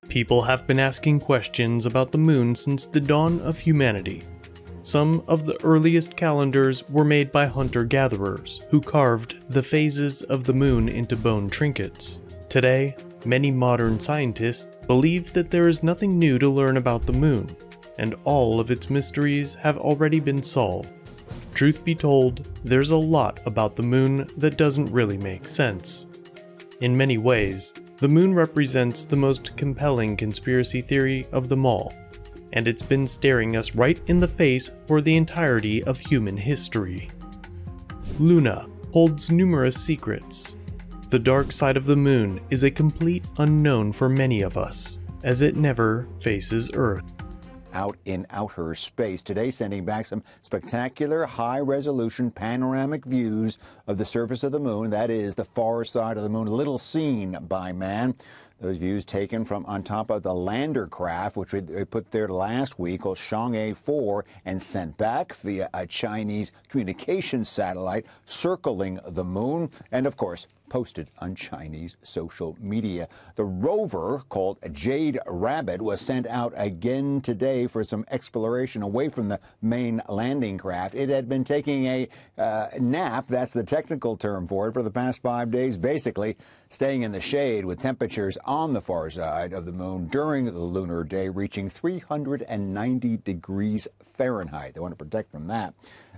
People have been asking questions about the moon since the dawn of humanity. Some of the earliest calendars were made by hunter-gatherers who carved the phases of the moon into bone trinkets. Today, many modern scientists believe that there is nothing new to learn about the moon, and all of its mysteries have already been solved. Truth be told, there's a lot about the moon that doesn't really make sense. In many ways, the moon represents the most compelling conspiracy theory of them all, and it's been staring us right in the face for the entirety of human history. Luna holds numerous secrets. The dark side of the moon is a complete unknown for many of us, as it never faces Earth. Out in outer space today, sending back some spectacular high-resolution panoramic views of the surface of the moon. That is the far side of the moon, little seen by man. Those views taken from on top of the lander craft, which we put there last week, called Chang'e 4, and sent back via a Chinese communications satellite circling the moon, and of course posted on Chinese social media. The rover, called Jade Rabbit, was sent out again today for some exploration away from the main landing craft. It had been taking a nap, that's the technical term for it, for the past 5 days, basically staying in the shade with temperatures on the far side of the moon during the lunar day reaching 390 degrees Fahrenheit. They want to protect from that.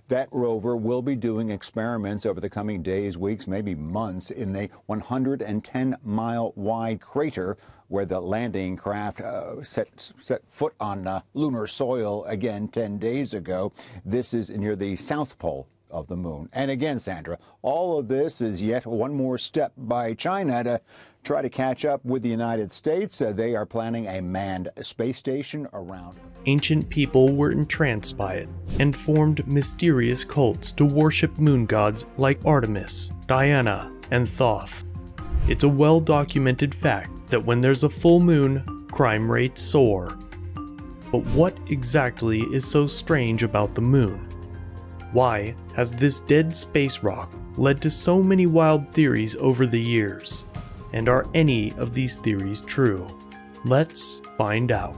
That rover will be doing experiments over the coming days, weeks, maybe months in the 110-mile wide crater where the landing craft set foot on lunar soil again 10 days ago. This is near the South Pole of the moon. And again, Sandra, all of this is yet one more step by China to try to catch up with the United States. They are planning a manned space station around. Ancient people were entranced by it and formed mysterious cults to worship moon gods like Artemis, Diana, and Thoth. It's a well-documented fact that when there's a full moon, crime rates soar. But what exactly is so strange about the moon? Why has this dead space rock led to so many wild theories over the years? And are any of these theories true? Let's find out.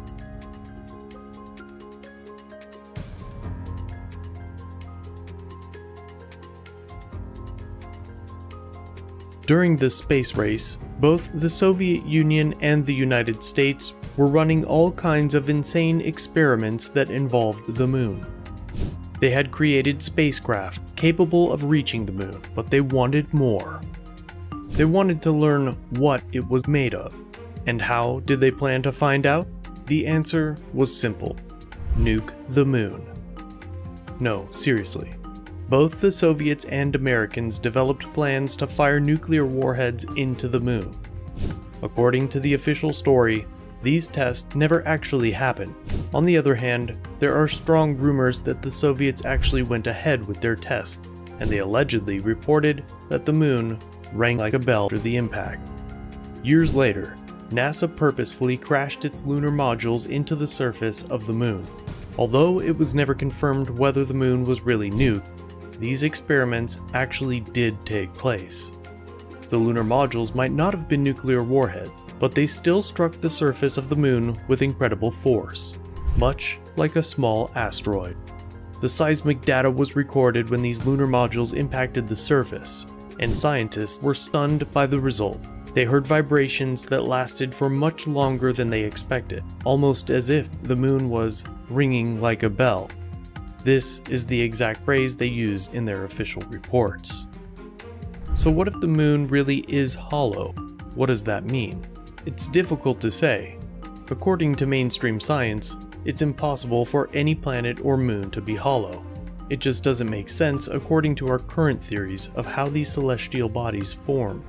During the space race, both the Soviet Union and the United States were running all kinds of insane experiments that involved the moon. They had created spacecraft capable of reaching the moon, but they wanted more. They wanted to learn what it was made of. And how did they plan to find out? The answer was simple: nuke the moon. No, seriously. Both the Soviets and Americans developed plans to fire nuclear warheads into the moon. According to the official story, these tests never actually happened. On the other hand, there are strong rumors that the Soviets actually went ahead with their tests, and they allegedly reported that the moon rang like a bell after the impact. Years later, NASA purposefully crashed its lunar modules into the surface of the moon. Although it was never confirmed whether the moon was really nuked, these experiments actually did take place. The lunar modules might not have been nuclear warheads, but they still struck the surface of the moon with incredible force, much like a small asteroid. The seismic data was recorded when these lunar modules impacted the surface, and scientists were stunned by the result. They heard vibrations that lasted for much longer than they expected, almost as if the moon was ringing like a bell. This is the exact phrase they used in their official reports. So what if the moon really is hollow? What does that mean? It's difficult to say. According to mainstream science, it's impossible for any planet or moon to be hollow. It just doesn't make sense according to our current theories of how these celestial bodies form.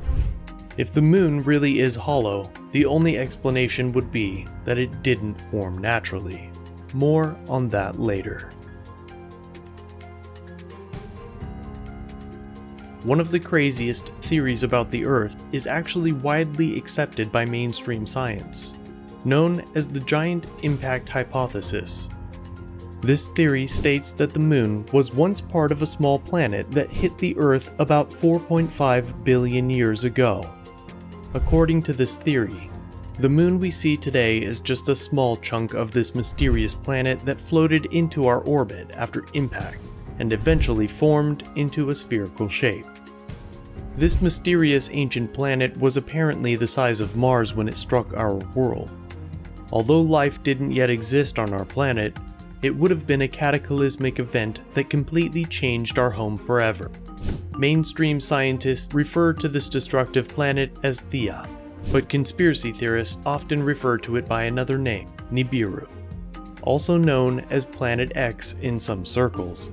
If the moon really is hollow, the only explanation would be that it didn't form naturally. More on that later. One of the craziest theories about the Earth is actually widely accepted by mainstream science, known as the giant impact hypothesis. This theory states that the moon was once part of a small planet that hit the Earth about 4.5 billion years ago. According to this theory, The moon we see today is just a small chunk of this mysterious planet that floated into our orbit after impact and eventually formed into a spherical shape. This mysterious ancient planet was apparently the size of Mars when it struck our world. Although life didn't yet exist on our planet, it would have been a cataclysmic event that completely changed our home forever. Mainstream scientists refer to this destructive planet as Theia, but conspiracy theorists often refer to it by another name, Nibiru, also known as Planet X in some circles.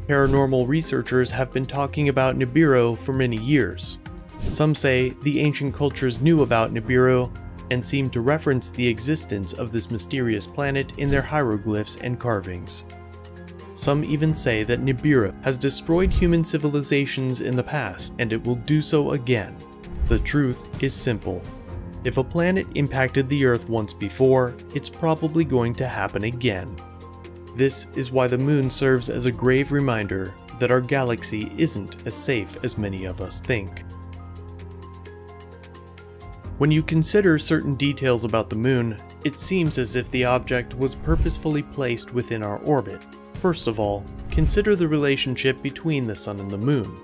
Paranormal researchers have been talking about Nibiru for many years. Some say the ancient cultures knew about Nibiru and seem to reference the existence of this mysterious planet in their hieroglyphs and carvings. Some even say that Nibiru has destroyed human civilizations in the past and it will do so again. The truth is simple. If a planet impacted the Earth once before, it's probably going to happen again. This is why the moon serves as a grave reminder that our galaxy isn't as safe as many of us think. When you consider certain details about the moon, it seems as if the object was purposefully placed within our orbit. First of all, consider the relationship between the sun and the moon.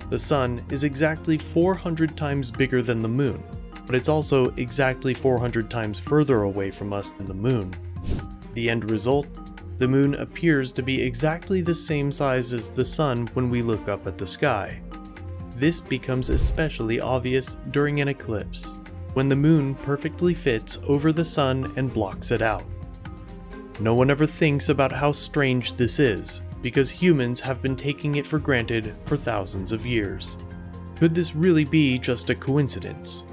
The sun is exactly 400 times bigger than the moon, but it's also exactly 400 times further away from us than the moon. The end result? The moon appears to be exactly the same size as the sun when we look up at the sky. This becomes especially obvious during an eclipse, when the moon perfectly fits over the sun and blocks it out. No one ever thinks about how strange this is, because humans have been taking it for granted for thousands of years. Could this really be just a coincidence?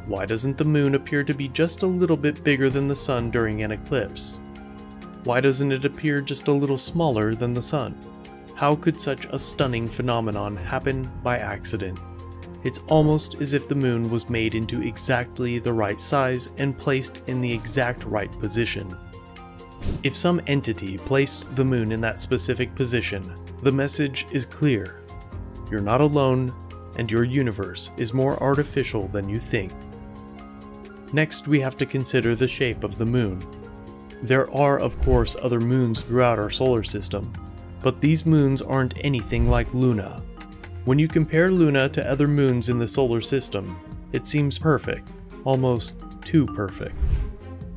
Why doesn't the moon appear to be just a little bit bigger than the sun during an eclipse? Why doesn't it appear just a little smaller than the sun? How could such a stunning phenomenon happen by accident? It's almost as if the moon was made into exactly the right size and placed in the exact right position. If some entity placed the moon in that specific position, the message is clear. You're not alone, and your universe is more artificial than you think. Next, we have to consider the shape of the moon. There are, of course, other moons throughout our solar system, but these moons aren't anything like Luna. When you compare Luna to other moons in the solar system, it seems perfect, almost too perfect.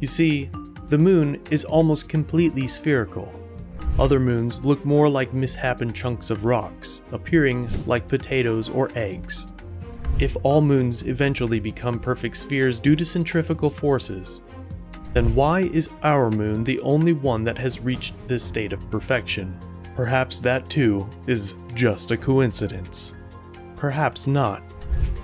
You see, the moon is almost completely spherical. Other moons look more like misshapen chunks of rocks, appearing like potatoes or eggs. If all moons eventually become perfect spheres due to centrifugal forces, then why is our moon the only one that has reached this state of perfection? Perhaps that too is just a coincidence. Perhaps not.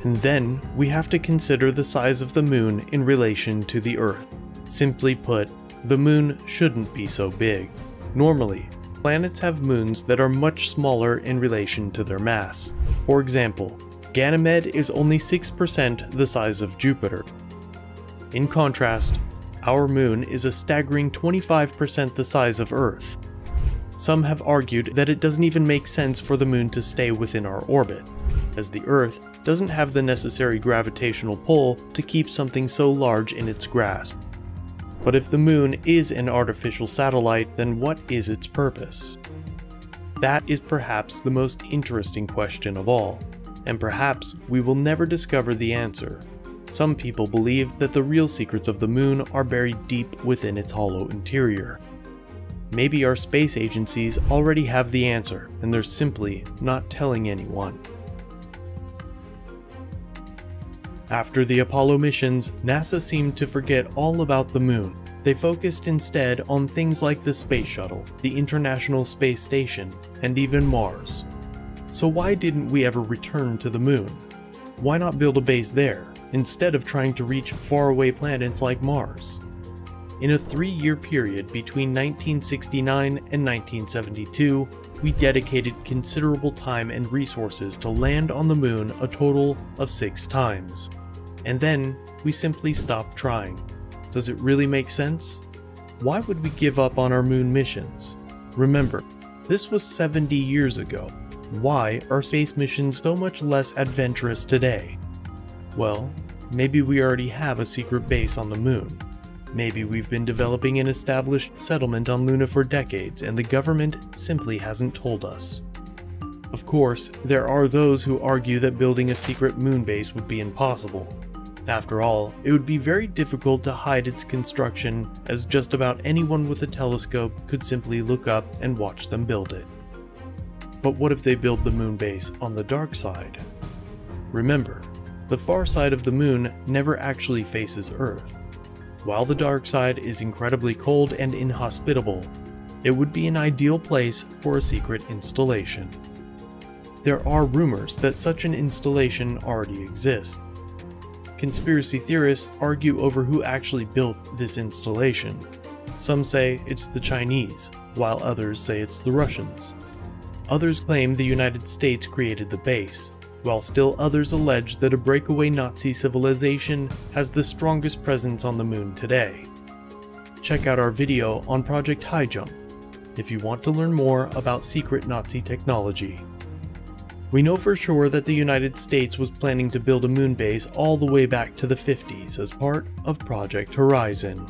And then we have to consider the size of the moon in relation to the Earth. Simply put, the moon shouldn't be so big. Normally, planets have moons that are much smaller in relation to their mass. For example, Ganymede is only 6% the size of Jupiter. In contrast, our moon is a staggering 25% the size of Earth. Some have argued that it doesn't even make sense for the moon to stay within our orbit, as the Earth doesn't have the necessary gravitational pull to keep something so large in its grasp. But if the moon is an artificial satellite, then what is its purpose? That is perhaps the most interesting question of all, and perhaps we will never discover the answer. Some people believe that the real secrets of the moon are buried deep within its hollow interior. Maybe our space agencies already have the answer, and they're simply not telling anyone. After the Apollo missions, NASA seemed to forget all about the moon. They focused instead on things like the Space Shuttle, the International Space Station, and even Mars. So why didn't we ever return to the moon? Why not build a base there, instead of trying to reach faraway planets like Mars? In a 3-year period between 1969 and 1972, we dedicated considerable time and resources to land on the moon a total of 6 times. And then, we simply stopped trying. Does it really make sense? Why would we give up on our moon missions? Remember, this was 70 years ago. Why are space missions so much less adventurous today? Well, Maybe we already have a secret base on the moon. Maybe we've been developing an established settlement on Luna for decades and the government simply hasn't told us. Of course, there are those who argue that building a secret moon base would be impossible. After all, it would be very difficult to hide its construction, as just about anyone with a telescope could simply look up and watch them build it. But what if they build the moon base on the dark side? Remember, the far side of the moon never actually faces Earth. While the dark side is incredibly cold and inhospitable, it would be an ideal place for a secret installation. There are rumors that such an installation already exists. Conspiracy theorists argue over who actually built this installation. Some say it's the Chinese, while others say it's the Russians. Others claim the United States created the base, while still others allege that a breakaway Nazi civilization has the strongest presence on the moon today. Check out our video on Project High Jump if you want to learn more about secret Nazi technology. We know for sure that the United States was planning to build a moon base all the way back to the 50s as part of Project Horizon.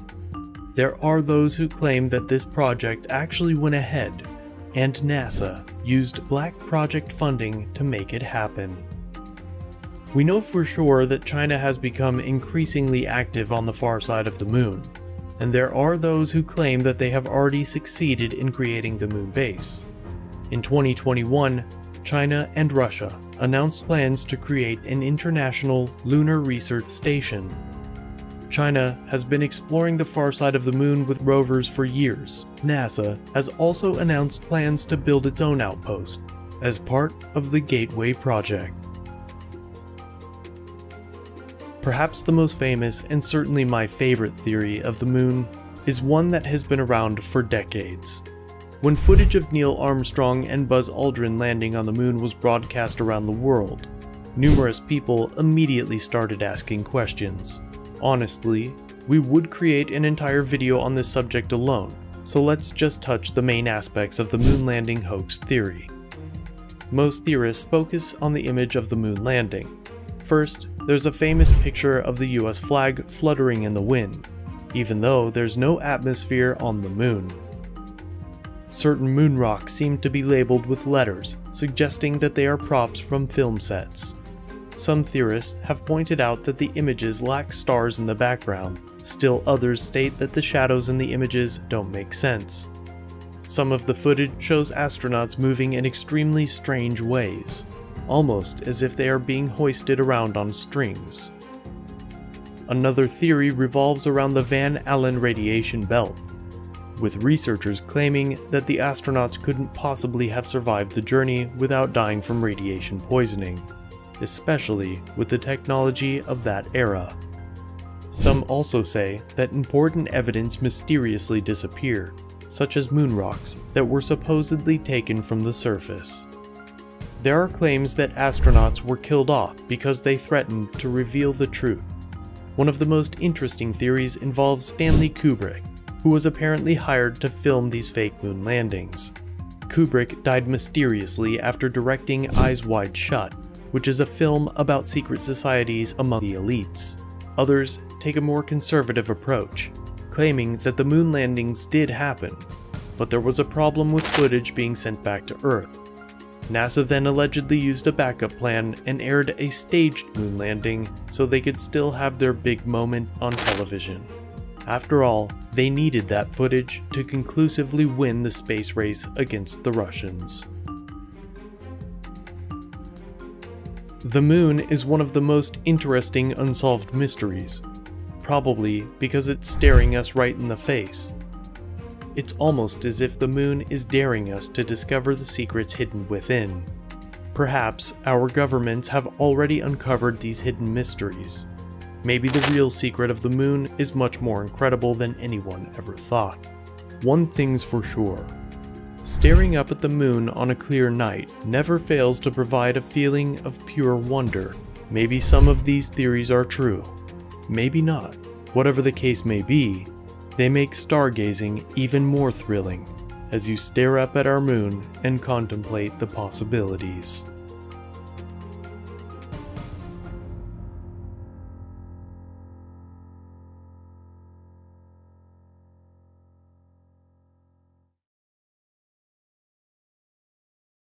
There are those who claim that this project actually went ahead, and NASA used Black Project funding to make it happen. We know for sure that China has become increasingly active on the far side of the moon, and there are those who claim that they have already succeeded in creating the moon base. In 2021, China and Russia announced plans to create an international lunar research station. China has been exploring the far side of the moon with rovers for years. NASA has also announced plans to build its own outpost as part of the Gateway project. Perhaps the most famous and certainly my favorite theory of the moon is one that has been around for decades. When footage of Neil Armstrong and Buzz Aldrin landing on the moon was broadcast around the world, numerous people immediately started asking questions. Honestly, we would create an entire video on this subject alone, so let's just touch the main aspects of the moon landing hoax theory. Most theorists focus on the image of the moon landing. First, there's a famous picture of the US flag fluttering in the wind, even though there's no atmosphere on the moon. Certain moon rocks seem to be labeled with letters, suggesting that they are props from film sets. Some theorists have pointed out that the images lack stars in the background, still others state that the shadows in the images don't make sense. Some of the footage shows astronauts moving in extremely strange ways, almost as if they are being hoisted around on strings. Another theory revolves around the Van Allen radiation belt, with researchers claiming that the astronauts couldn't possibly have survived the journey without dying from radiation poisoning, especially with the technology of that era. Some also say that important evidence mysteriously disappeared, such as moon rocks that were supposedly taken from the surface. There are claims that astronauts were killed off because they threatened to reveal the truth. One of the most interesting theories involves Stanley Kubrick, who was apparently hired to film these fake moon landings. Kubrick died mysteriously after directing Eyes Wide Shut, which is a film about secret societies among the elites. Others take a more conservative approach, claiming that the moon landings did happen, but there was a problem with footage being sent back to Earth. NASA then allegedly used a backup plan and aired a staged moon landing so they could still have their big moment on television. After all, they needed that footage to conclusively win the space race against the Russians. The moon is one of the most interesting unsolved mysteries, probably because it's staring us right in the face. It's almost as if the moon is daring us to discover the secrets hidden within. Perhaps our governments have already uncovered these hidden mysteries. Maybe the real secret of the moon is much more incredible than anyone ever thought. One thing's for sure. Staring up at the moon on a clear night never fails to provide a feeling of pure wonder. Maybe some of these theories are true. Maybe not. Whatever the case may be, they make stargazing even more thrilling as you stare up at our moon and contemplate the possibilities.